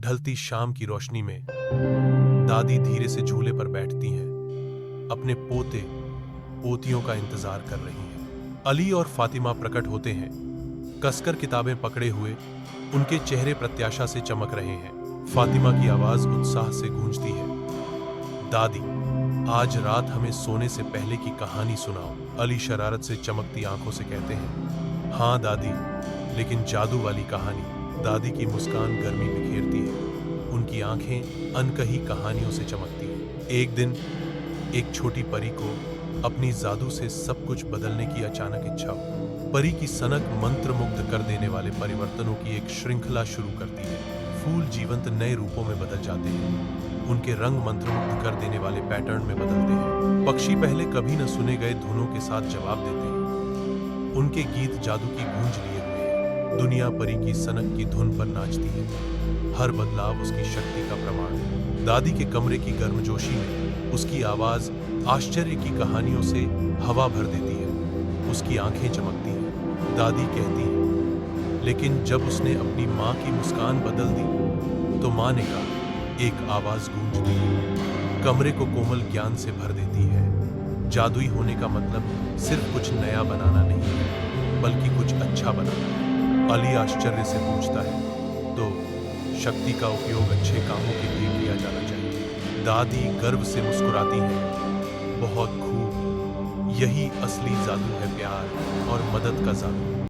ढलती शाम की रोशनी में दादी धीरे से झूले पर बैठती हैं, अपने पोते पोतियों का इंतजार कर रही हैं। अली और फातिमा प्रकट होते हैं, कसकर किताबें पकड़े हुए। उनके चेहरे प्रत्याशा से चमक रहे हैं। फातिमा की आवाज उत्साह से गूंजती है, दादी, आज रात हमें सोने से पहले की कहानी सुनाओ। अली शरारत से चमकती आंखों से कहते हैं, हाँ दादी, लेकिन जादू वाली कहानी। दादी की मुस्कान गर्मी बिखेरती है, उनकी आंखें अनकही कहानियों से चमकती हैं। एक दिन एक छोटी परी को अपनी जादू से सब कुछ बदलने की अचानक इच्छा हो। परी की सनक मंत्रमुग्ध कर देने वाले परिवर्तनों की एक श्रृंखला शुरू करती है। फूल जीवंत नए रूपों में बदल जाते हैं, उनके रंग मंत्रमुग्ध कर देने वाले पैटर्न में बदलते हैं। पक्षी पहले कभी न सुने गए धुनों के साथ जवाब देते हैं, उनके गीत जादू की गूंज लिए हुए हैं। दुनिया परी की सनक की धुन पर नाचती है, हर बदलाव उसकी शक्ति का प्रमाण है। दादी के कमरे की गर्मजोशी में उसकी आवाज आश्चर्य की कहानियों से हवा भर देती है। उसकी आंखें चमकती हैं। दादी कहती है, लेकिन जब उसने अपनी माँ की मुस्कान बदल दी तो माँ ने कहा, एक आवाज गूंजती है, कमरे को कोमल ज्ञान से भर देती है। जादुई होने का मतलब सिर्फ कुछ नया बनाना नहीं है, बल्कि कुछ अच्छा बनाना है। अली आश्चर्य से पूछता है, तो शक्ति का उपयोग अच्छे कामों के लिए किया जाना चाहिए। दादी गर्व से मुस्कुराती है, बहुत खूब, यही असली जादू है, प्यार और मदद का जादू।